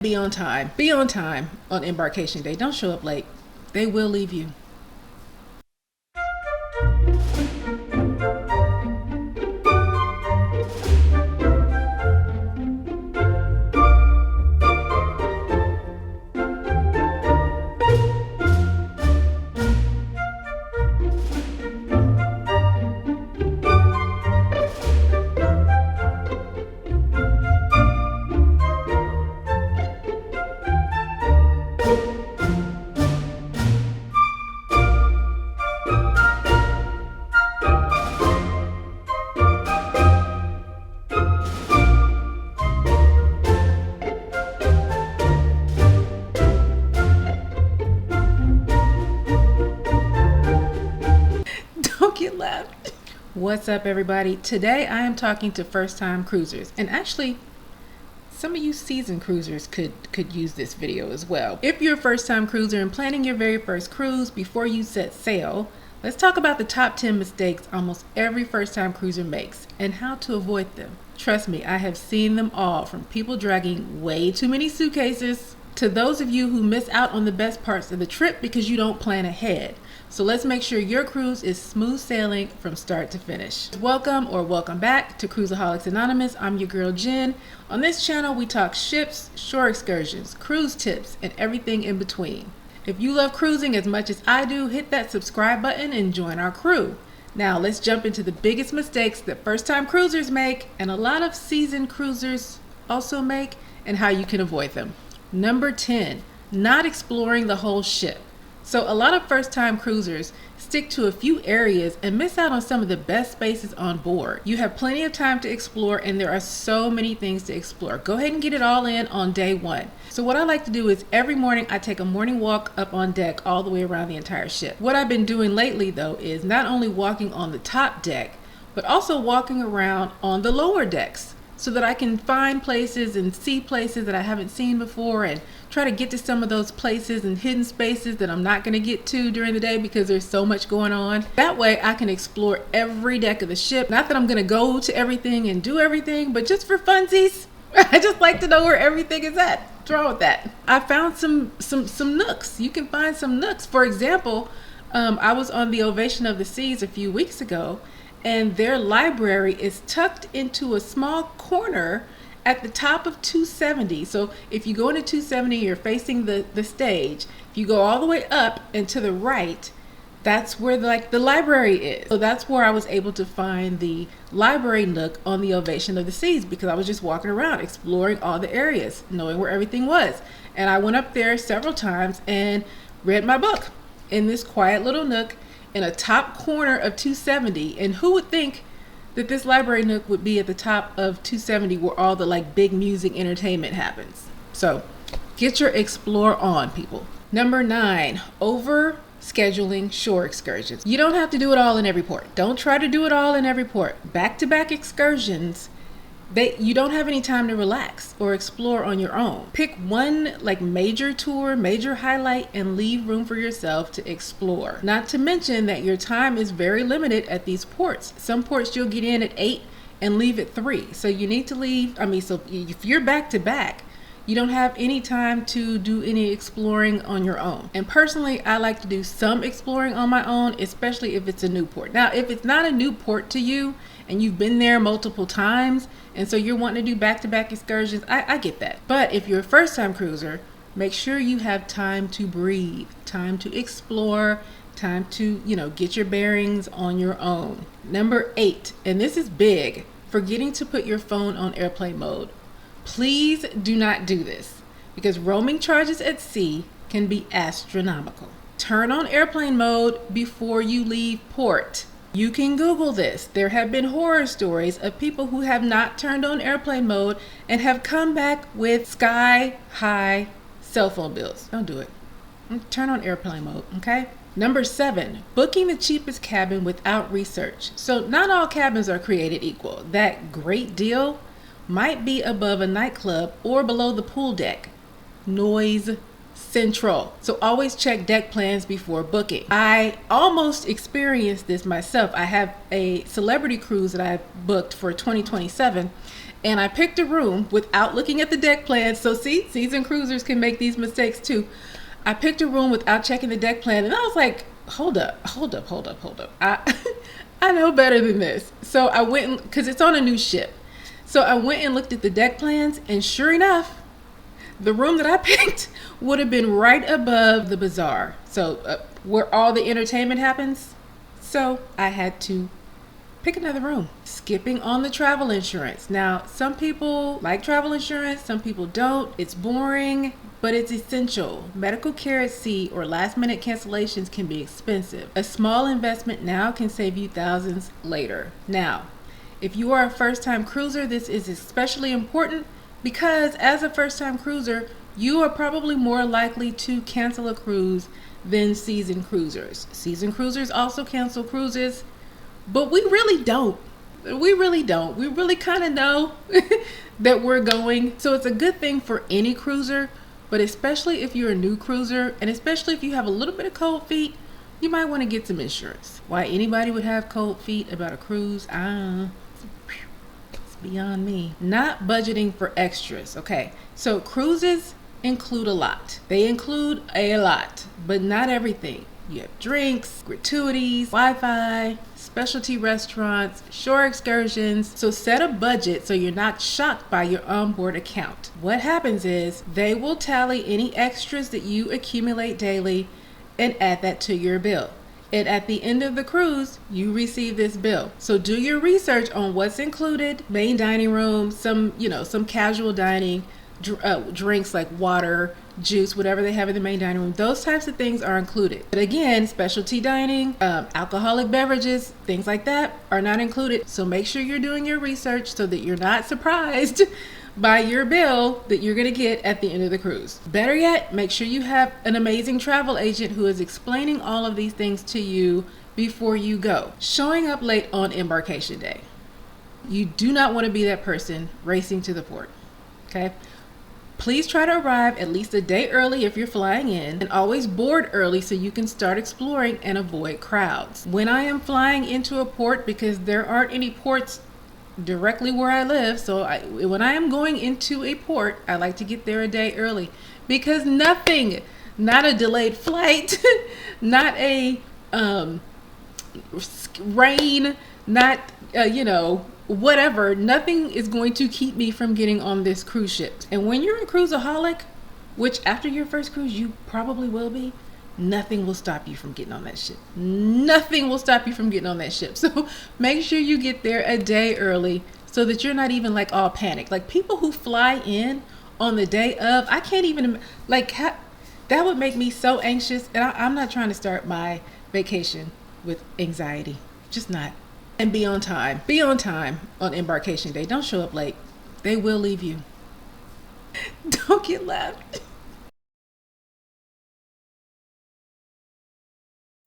Be on time. Be on time on embarkation day. Don't show up late. They will leave you. Don't get loud. What's up, everybody? Today I am talking to first-time cruisers, and actually some of you seasoned cruisers could use this video as well. If you're a first-time cruiser and planning your very first cruise before you set sail, let's talk about the top 10 mistakes almost every first-time cruiser makes and how to avoid them. Trust me, I have seen them all, from people dragging way too many suitcases to those of you who miss out on the best parts of the trip because you don't plan ahead. So let's make sure your cruise is smooth sailing from start to finish. Welcome back to Cruiseaholics Anonymous. I'm your girl Jen. On this channel, we talk ships, shore excursions, cruise tips, and everything in between. If you love cruising as much as I do, hit that subscribe button and join our crew. Now let's jump into the biggest mistakes that first-time cruisers make and a lot of seasoned cruisers also make, and how you can avoid them. Number 10, not exploring the whole ship. So a lot of first-time cruisers stick to a few areas and miss out on some of the best spaces on board. You have plenty of time to explore, and there are so many things to explore. Go ahead and get it all in on day one. So what I like to do is every morning I take a morning walk up on deck all the way around the entire ship. What I've been doing lately though is not only walking on the top deck, but also walking around on the lower decks, so that I can find places and see places that I haven't seen before, and try to get to some of those places and hidden spaces that I'm not going to get to during the day because there's so much going on. That way I can explore every deck of the ship. Not that I'm going to go to everything and do everything, but just for funsies. I just like to know where everything is at. What's wrong with that? I found some nooks. You can find some nooks. For example, I was on the Ovation of the Seas a few weeks ago, and their library is tucked into a small corner at the top of 270. So if you go into 270, you're facing the stage. If you go all the way up and to the right, that's where the library is. So that's where I was able to find the library nook on the Ovation of the Seas, because I was just walking around exploring all the areas, knowing where everything was. And I went up there several times and read my book in this quiet little nook in a top corner of 270. And who would think that this library nook would be at the top of 270 where all the big music entertainment happens? So get your explore on, people. Number 9, over scheduling shore excursions. You don't have to do it all in every port. Don't try to do it all in every port. Back-to-back excursions, you don't have any time to relax or explore on your own. Pick one major tour, major highlight, and leave room for yourself to explore. Not to mention that your time is very limited at these ports. Some ports you'll get in at 8 and leave at 3. So you need to leave, so if you're back to back, you don't have any time to do any exploring on your own. And personally, I like to do some exploring on my own, especially if it's a new port. Now, if it's not a new port to you and you've been there multiple times, and so you're wanting to do back-to-back excursions, I get that. But if you're a first-time cruiser, make sure you have time to breathe, time to explore, time to, get your bearings on your own. Number 8, and this is big, forgetting to put your phone on airplane mode. Please do not do this, because roaming charges at sea can be astronomical. Turn on airplane mode before you leave port. You can Google this. There have been horror stories of people who have not turned on airplane mode and have come back with sky-high cell phone bills. Don't do it. Turn on airplane mode, okay? Number 7, booking the cheapest cabin without research. So not all cabins are created equal. That great deal might be above a nightclub or below the pool deck. Noise central. So always check deck plans before booking. I almost experienced this myself. I have a celebrity cruise that I booked for 2027, and I picked a room without looking at the deck plan. So see, seasoned cruisers can make these mistakes too. I picked a room without checking the deck plan, and I was like, hold up. I know better than this. So I went, because it's on a new ship. So I went and looked at the deck plans, and sure enough, the room that I picked would have been right above the bazaar. So where all the entertainment happens. So I had to pick another room. Skipping on the travel insurance. Now, some people like travel insurance, some people don't. It's boring, but it's essential. Medical care at sea or last minute cancellations can be expensive. A small investment now can save you thousands later. Now, if you are a first-time cruiser, this is especially important because as a first-time cruiser, you are probably more likely to cancel a cruise than seasoned cruisers. Seasoned cruisers also cancel cruises, but we really don't. We really kind of know that we're going. So it's a good thing for any cruiser, but especially if you're a new cruiser, and especially if you have a little bit of cold feet, you might want to get some insurance. Why anybody would have cold feet about a cruise, it's beyond me. Not budgeting for extras. Okay, so cruises include a lot. They include a lot, but not everything. You have drinks, gratuities, Wi-Fi, specialty restaurants, shore excursions. So set a budget so you're not shocked by your onboard account. What happens is they will tally any extras that you accumulate daily and add that to your bill. And at the end of the cruise, you receive this bill. So do your research on what's included. Main dining room, some casual dining, drinks like water, juice, whatever they have in the main dining room. Those types of things are included. But again, specialty dining, alcoholic beverages, things like that are not included. So make sure you're doing your research so that you're not surprised by your bill that you're going to get at the end of the cruise. Better yet, make sure you have an amazing travel agent who is explaining all of these things to you before you go. Showing up late on embarkation day. You do not want to be that person racing to the port. Okay? Please try to arrive at least a day early if you're flying in, and always board early so you can start exploring and avoid crowds. When I am flying into a port, because there aren't any ports directly where I live, so when I am going into a port, I like to get there a day early, because nothing, not a delayed flight, not a rain, not whatever, nothing is going to keep me from getting on this cruise ship. And when you're a cruiseaholic, which after your first cruise you probably will be, nothing will stop you from getting on that ship. Nothing will stop you from getting on that ship. So make sure you get there a day early so that you're not even like all panicked. Like people who fly in on the day of, I can't even, that would make me so anxious. And I'm not trying to start my vacation with anxiety. Just not. And be on time. Be on time on embarkation day. Don't show up late. They will leave you. Don't get left.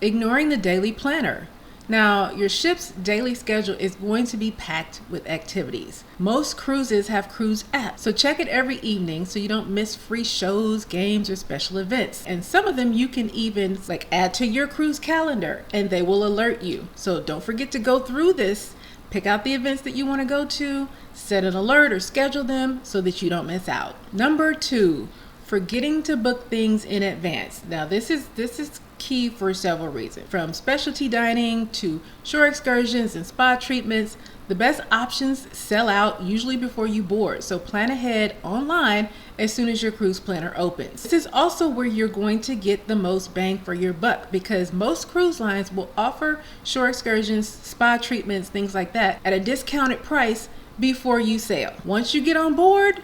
Ignoring the daily planner. Now, your ship's daily schedule is going to be packed with activities. Most cruises have cruise apps, so check it every evening so you don't miss free shows, games, or special events. And some of them you can even add to your cruise calendar and they will alert you. So don't forget to go through this, pick out the events that you want to go to, set an alert or schedule them so that you don't miss out. Number 2, forgetting to book things in advance. Now, this is key for several reasons. From specialty dining to shore excursions and spa treatments, the best options sell out usually before you board. So plan ahead online as soon as your cruise planner opens. This is also where you're going to get the most bang for your buck, because most cruise lines will offer shore excursions, spa treatments, things like that at a discounted price before you sail. Once you get on board,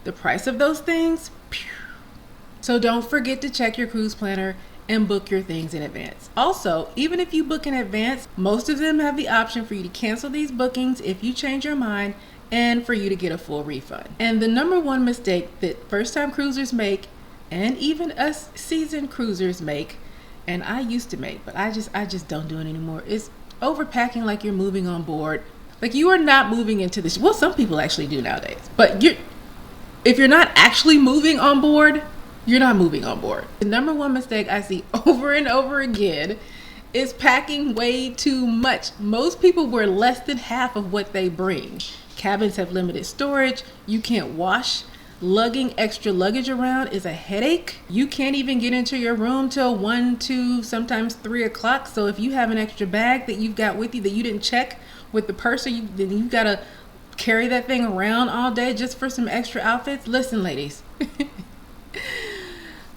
the price of those things, so don't forget to check your cruise planner and book your things in advance. Also, even if you book in advance, most of them have the option for you to cancel these bookings if you change your mind and for you to get a full refund. And the number one mistake that first-time cruisers make, and even us seasoned cruisers make, and I used to make, but I just don't do it anymore, is overpacking like you're moving on board. Like you are not moving into this. Well, some people actually do nowadays, but if you're not actually moving on board, you're not moving on board. The number one mistake I see over and over again is packing way too much. Most people wear less than half of what they bring. Cabins have limited storage. You can't wash. Lugging extra luggage around is a headache. You can't even get into your room till 1, 2, sometimes 3 o'clock. So if you have an extra bag that you've got with you that you didn't check with the purse, then you gotta carry that thing around all day just for some extra outfits. Listen, ladies,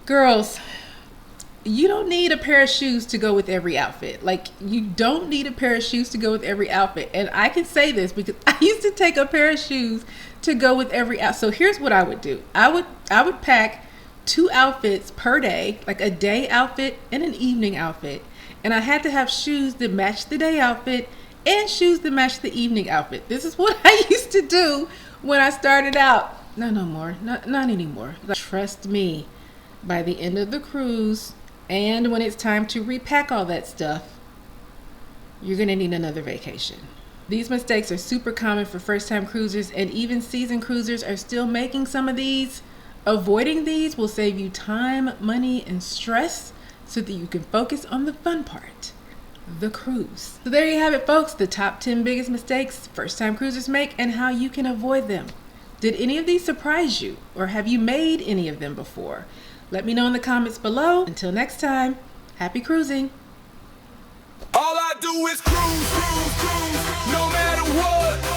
girls, you don't need a pair of shoes to go with every outfit. Like, you don't need a pair of shoes to go with every outfit. And I can say this because I used to take a pair of shoes to go with every outfit. So here's what I would do. I would pack 2 outfits per day, like a day outfit and an evening outfit. And I had to have shoes that matched the day outfit and shoes that matched the evening outfit. This is what I used to do when I started out. No more. Not anymore. Trust me, by the end of the cruise, and when it's time to repack all that stuff, you're going to need another vacation. These mistakes are super common for first-time cruisers, and even seasoned cruisers are still making some of these. Avoiding these will save you time, money, and stress so that you can focus on the fun part, the cruise. So there you have it, folks, the top 10 biggest mistakes first-time cruisers make and how you can avoid them. Did any of these surprise you, or have you made any of them before? Let me know in the comments below. Until next time, happy cruising. All I do is cruise, cruise, cruise, no matter what.